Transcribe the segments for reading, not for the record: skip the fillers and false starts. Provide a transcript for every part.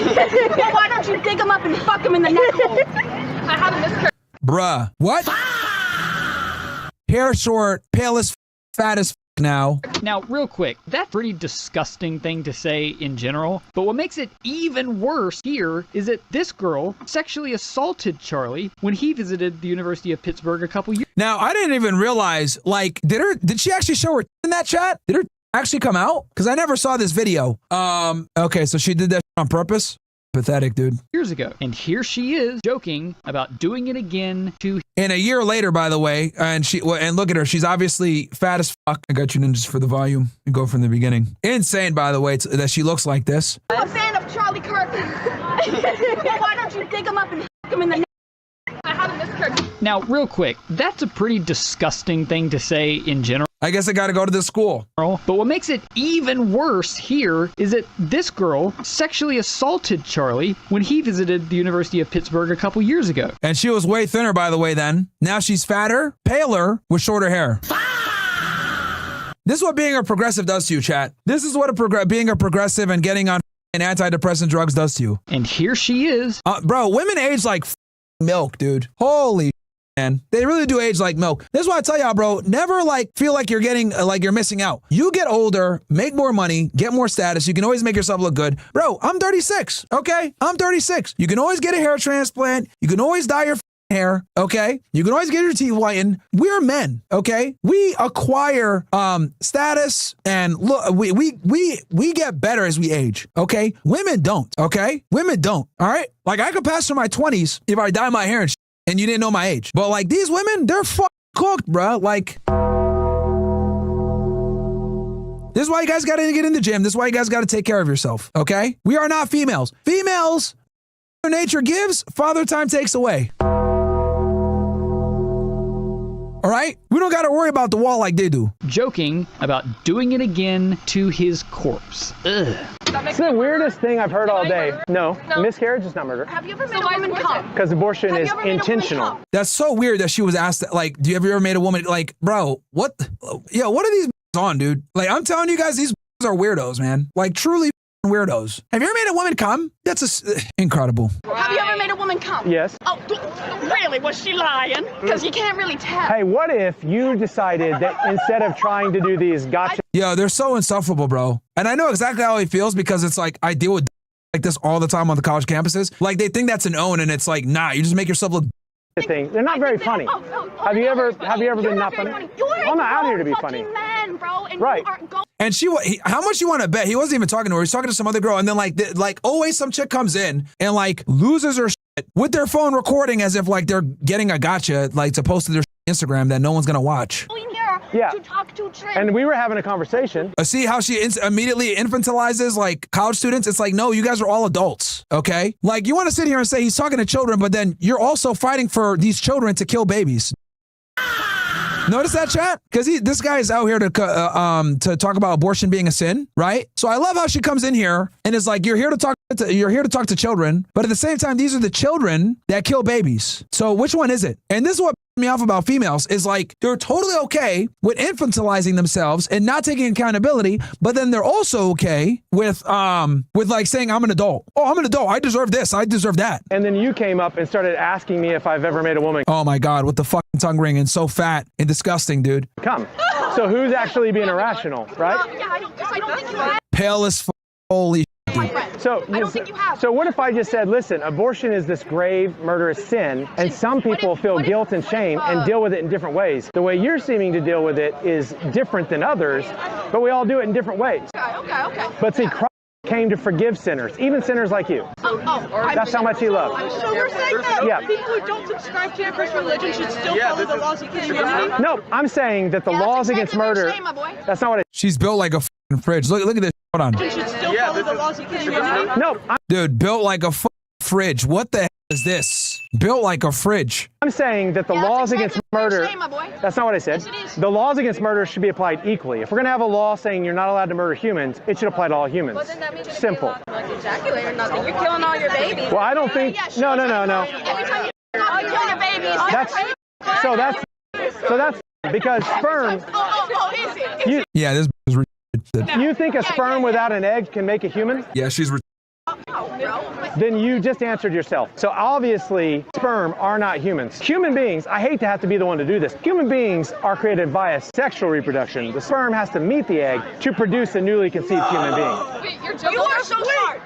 Well, why don't you dig him up and fuck him in the neck hole? I have a miscarriage. Bruh. What? Hair short, pale as fat as now. Now, real quick, that's a pretty disgusting thing to say in general, but what makes it even worse here is that this girl sexually assaulted Charlie when he visited the University of Pittsburgh a couple years. Now, I didn't even realize, like, did she actually show her in that chat? Did her actually come out? Because I never saw this video. Okay, so she did that on purpose? Pathetic, dude. Years ago. And here she is joking about doing it again to... And a year later, by the way, and look at her. She's obviously fat as fuck. I got you ninjas for the volume. You go from the beginning. Insane, by the way, that she looks like this. I'm a fan of Charlie Kirk. Well, why don't you dig him up and fuck him in the neck? I have a miscarriage. Now, real quick, that's a pretty disgusting thing to say in general. I guess I gotta go to this school. But what makes it even worse here is that this girl sexually assaulted Charlie when he visited the University of Pittsburgh a couple years ago. And she was way thinner, by the way, then. Now she's fatter, paler, with shorter hair. This is what being a progressive does to you, chat. This is what being a progressive and getting on antidepressant drugs does to you. And here she is. Bro, women age like milk, dude. Holy man. They really do age like milk. This is why I tell y'all, bro, never like feel like you're getting, like you're missing out. You get older, make more money, get more status. You can always make yourself look good. Bro, I'm 36, okay? I'm 36. You can always get a hair transplant. You can always dye your hair, okay? You can always get your teeth whitened. We're men, okay? We acquire status and look, we get better as we age, okay? Women don't, okay? Women don't, all right? Like I could pass through my 20s if I dye my hair and and you didn't know my age. But like these women, they're fucking cooked, bro. Like, this is why you guys got to get in the gym. This is why you guys got to take care of yourself, okay? We are not females. Females, nature gives, father time takes away. All right? We don't got to worry about the wall like they do. Joking about doing it again to his corpse. Ugh. It's the weirdest thing I've heard all day. No, miscarriage is not murder. Have you ever made a woman come? Because abortion is intentional. That's so weird that she was asked that, like, do you ever made a woman, like, bro, what? Yeah, what are these on, dude? Like, I'm telling you guys, these are weirdos, man. Like, truly weirdos. Have you ever made a woman come? That's incredible. Have you ever made a woman come? Yes. Oh, really? Was she lying? Because you can't really tell. Hey, what if you decided that instead of trying to do these gotcha... Yo, they're so insufferable, bro. And I know exactly how he feels because it's like, I deal with like this all the time on the college campuses. Like, they think that's an own, and it's like, nah, you just make yourself look... thing. They're not very funny. Have you ever been not funny? I'm not out here to be funny. Man, bro, and right. And how much you want to bet? He wasn't even talking to her. He was talking to some other girl, and then like always some chick comes in and like loses her shit with their phone recording as if like they're getting a gotcha, like to post to their Instagram that no one's gonna watch. Yeah. To talk to and we were having a conversation. See how she immediately infantilizes like college students? It's like, no, you guys are all adults, okay? Like, you want to sit here and say he's talking to children, but then you're also fighting for these children to kill babies. Notice that, chat? Because this guy is out here to talk about abortion being a sin, right? So I love how she comes in here and is like, you're here to talk to children, but at the same time, these are the children that kill babies. So which one is it? And this is what me off about females is like, they're totally okay with infantilizing themselves and not taking accountability, but then they're also okay with like saying, I'm an adult. Oh, I'm an adult. I deserve this. I deserve that. And then you came up and started asking me if I've ever made a woman. Oh my God, with the fucking tongue ring and so fat and disgusting, dude. Come. So who's actually being irrational, right? Yeah, I don't think you have. Pale as holy. So, I don't think you have. So what if I just said, listen, abortion is this grave, murderous sin, and some people feel guilt and shame and deal with it in different ways. The way you're seeming to deal with it is different than others, but we all do it in different ways. Okay. But see, Christ came to forgive sinners, even sinners like you. That's how much he loved. So you're saying that people who don't subscribe to your first religion should still follow the laws against murder? No, I'm saying that the laws against murder, that's not what it is. She's built like a fucking fridge. Look at this. Hold on. Should still follow the laws against murder? No. Dude, built like a fridge. What the hell is this? Built like a fridge. I'm saying that the laws against murder, that's not what I said. Yes, the laws against murder should be applied equally. If we're going to have a law saying you're not allowed to murder humans, it should apply to all humans. Well, then that means Simple. Like ejaculate or nothing. You're killing all your babies. Well, I don't think, no. Every time you kill your babies. That's because sperm, Is it? Yeah, this is ridiculous. you think a sperm without an egg can make a human? Yeah, she's No, bro. then you just answered yourself. So obviously, sperm are not humans. Human beings, I hate to have to be the one to do this. Human beings are created via sexual reproduction. The sperm has to meet the egg to produce a newly conceived human being. Wait, you're joking. You are so smart.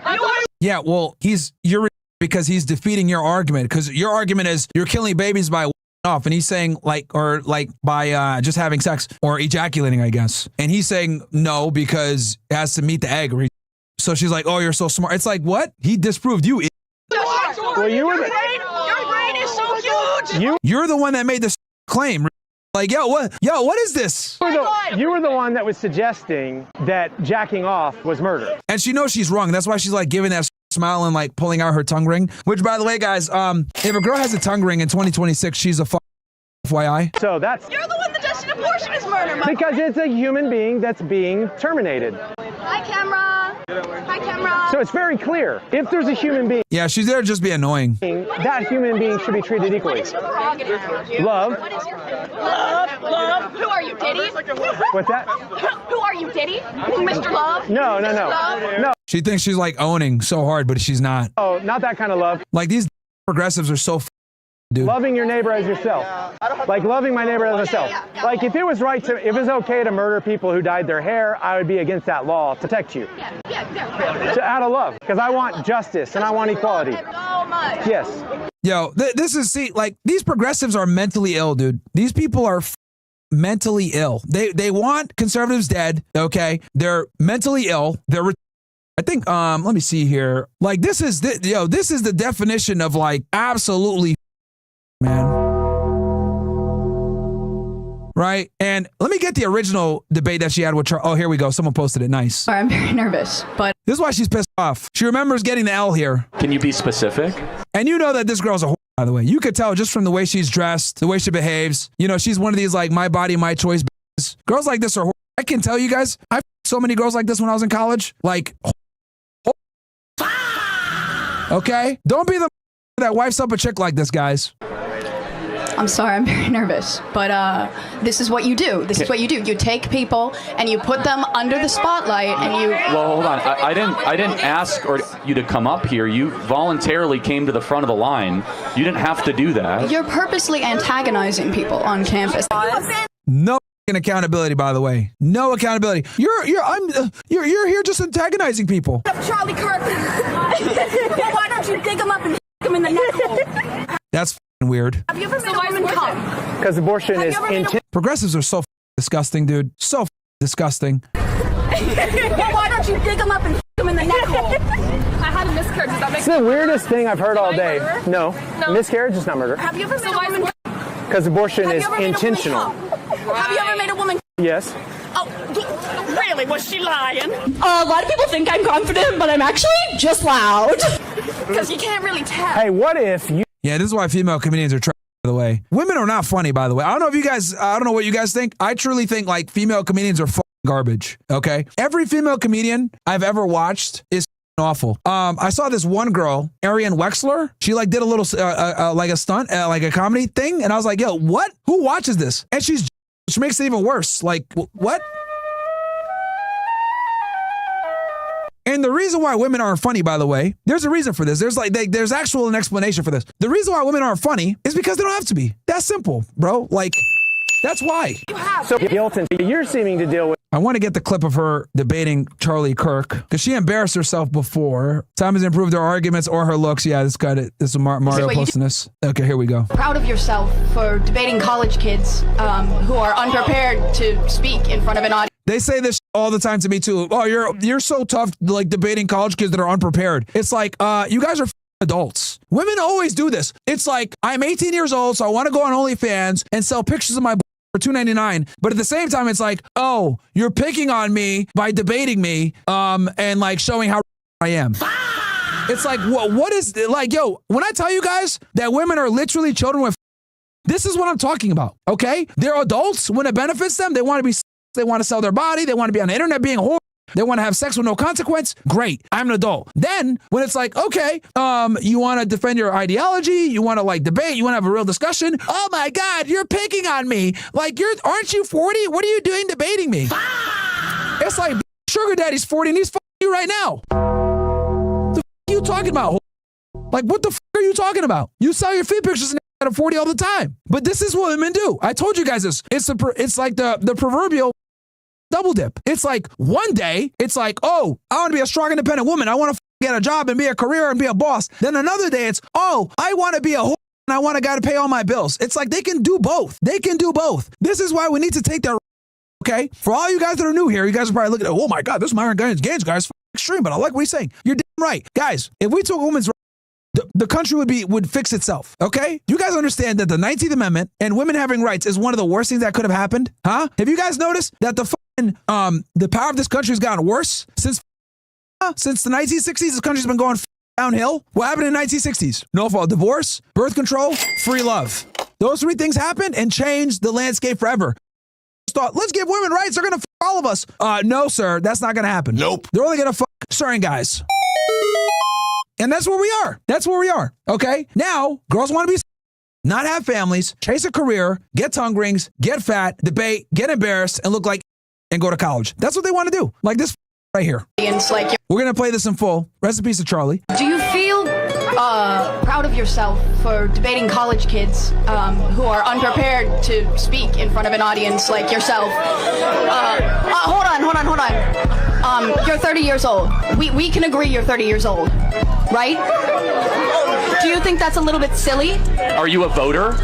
Yeah, well, you're because he's defeating your argument, because your argument is you're killing babies by off, and he's saying by just having sex or ejaculating, I guess. And he's saying no, because it has to meet the egg. So she's like, oh, you're so smart. It's like, what? He disproved you. Well, you were your brain is so huge. You're the one that made this claim. Like, yo, what is this? You were the one that was suggesting that jacking off was murder. And she knows she's wrong. That's why she's like giving that smile and like pulling out her tongue ring. Which, by the way, guys, if a girl has a tongue ring in 2026, she's a FYI. So that's... You're the one that just an abortion is murder, because it's a human being that's being terminated. Hi, camera. Hi, camera. So it's very clear. If there's a human being... Yeah, she's there to just be annoying. That human being should be treated equally. What is your prerogative? Love. What is your love? Who are you, Diddy? What's that? Who are you, Diddy? Mr. Love? No. Love? She thinks she's like owning so hard, but she's not. Oh, not that kind of love. Like, these progressives are so dude. Loving your neighbor as yourself. Like loving my neighbor as myself. Like if it was okay to murder people who dyed their hair, I would be against that law to protect you. Yeah. Out of love. Because I want justice and I want equality. So much. Yes. Yo, these progressives are mentally ill, dude. These people are mentally ill. They want conservatives dead, okay? They're mentally ill. I think, let me see here. Like, this is the definition of like absolutely man. Right? And let me get the original debate that she had with Charlie. Oh, here we go. Someone posted it. Nice. I'm very nervous, but... This is why she's pissed off. She remembers getting the L here. Can you be specific? And you know that this girl's a whore, by the way. You could tell just from the way she's dressed, the way she behaves. You know, she's one of these like my body, my choice bitches. Girls like this are whore. I can tell you guys, I so many girls like this when I was in college. Like, okay? Don't be the that wifes up a chick like this, guys. I'm sorry, I'm very nervous, but this is what you do. This is what you do. You take people and you put them under the spotlight and you... Well, hold on. I didn't ask you to come up here. You voluntarily came to the front of the line. You didn't have to do that. You're purposely antagonizing people on campus. No accountability, by the way. No accountability. You're here just antagonizing people. Charlie Kirk. Why don't you dig him up and him in the neck hole? That's weird. Have you ever seen a woman come? Because abortion is intentional. Progressives are so disgusting, dude. So disgusting. Why don't you dig him up and him in the neck hole? I had a miscarriage. Does that make It's the weirdest thing I've heard all day. No. Miscarriage is not murder. Have you ever seen a woman? Because abortion is intentional. Have you ever made a woman? Yes. Oh, really? Was she lying? A lot of people think I'm confident, but I'm actually just loud. Because you can't really tell. Hey, what if you... Yeah, this is why female comedians are trash, by the way. Women are not funny, by the way. I don't know what you guys think. I truly think like female comedians are fucking garbage, okay? Every female comedian I've ever watched is awful. I saw this one girl, Arian Wexler. She like did a little like a stunt, like a comedy thing, and I was like, yo, what? Who watches this? And which makes it even worse. Like, what? And the reason why women aren't funny, by the way, there's a reason for this. There's actual an explanation for this. The reason why women aren't funny is because they don't have to be. That's simple, bro. Like, that's why. So guilt and you're seeming to deal with... I want to get the clip of her debating Charlie Kirk because she embarrassed herself before. Time has improved her arguments or her looks. Yeah, this is Mario posting this. Okay, here we go. Proud of yourself for debating college kids who are unprepared to speak in front of an audience. They say this all the time to me too. Oh, you're so tough, like debating college kids that are unprepared. It's like, you guys are adults. Women always do this. It's like, I'm 18 years old, so I want to go on OnlyFans and sell pictures of my for $2.99. But at the same time, it's like, oh, you're picking on me by debating me, and like showing how I am. It's like, what is like, yo, when I tell you guys that women are literally children with, this is what I'm talking about. Okay, they're adults. When it benefits them, they want to be. They want to sell their body. They want to be on the internet being a whore. They want to have sex with no consequence. Great. I'm an adult. Then when it's like, okay, you want to defend your ideology. You want to like debate. You want to have a real discussion. Oh my God, you're picking on me. Like, aren't you 40? What are you doing debating me? It's like sugar daddy's 40 and he's fucking you right now. The f you talking about? Like, what the f are you talking about? You sell your feet pictures at a 40 all the time. But this is what women do. I told you guys this. It's like the proverbial double dip. It's like one day, it's like, oh, I want to be a strong, independent woman. I want to get a job and be a career and be a boss. Then another day, it's, oh, I want to be a whore and I want a guy to pay all my bills. It's like they can do both. They can do both. This is why we need to take that. Okay, for all you guys that are new here, you guys are probably looking at, oh my God, this Myron Gaines guy is extreme, but I like what he's saying. You're damn right. Guys, if we took women's rights, the country would fix itself, okay? You guys understand that the 19th Amendment and women having rights is one of the worst things that could have happened? Huh? Have you guys noticed that the power of this country has gotten worse since the 1960s? This country's been going downhill. What happened in the 1960s? No fault divorce, birth control, free love. Those three things happened and changed the landscape forever. Thought, let's give women rights. They're going to f all of us. No, sir. That's not going to happen. Nope. They're only going to f certain guys. And that's where we are. That's where we are. Okay? Now, girls want to be not have families, chase a career, get tongue rings, get fat, debate, get embarrassed, and look like and go to college. That's what they want to do. Like this right here. We're going to play this in full. Recipes to Charlie. Do you feel proud of yourself for debating college kids who are unprepared to speak in front of an audience like yourself? Hold on. You're 30 years old. We can agree you're 30 years old, right? Do you think that's a little bit silly? Are you a voter?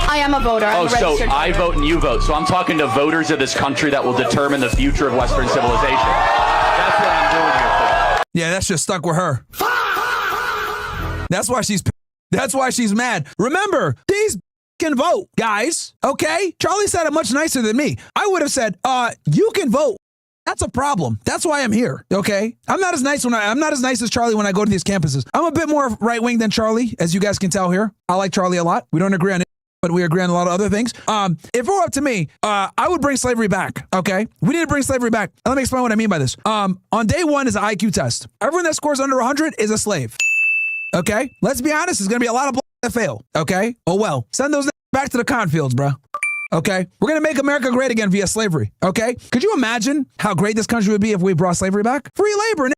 I am a voter. I'm a registered voter. I vote and you vote. So I'm talking to voters of this country that will determine the future of Western civilization. That's what I'm doing here for. Yeah, that's just stuck with her. That's why she's mad. Remember, these can vote, guys. Okay? Charlie said it much nicer than me. I would have said, you can vote. That's a problem. That's why I'm here. Okay? I'm not as nice as Charlie when I go to these campuses. I'm a bit more right-wing than Charlie, as you guys can tell here. I like Charlie a lot. We don't agree on it, but we agree on a lot of other things. If it were up to me, I would bring slavery back. Okay? We need to bring slavery back. Let me explain what I mean by this. On day one is an IQ test. Everyone that scores under 100 is a slave. Okay? Let's be honest, there's going to be a lot of that fail. Okay? Oh, well. Send those back to the cornfields, bro. Okay? We're going to make America great again via slavery. Okay? Could you imagine how great this country would be if we brought slavery back? Free labor.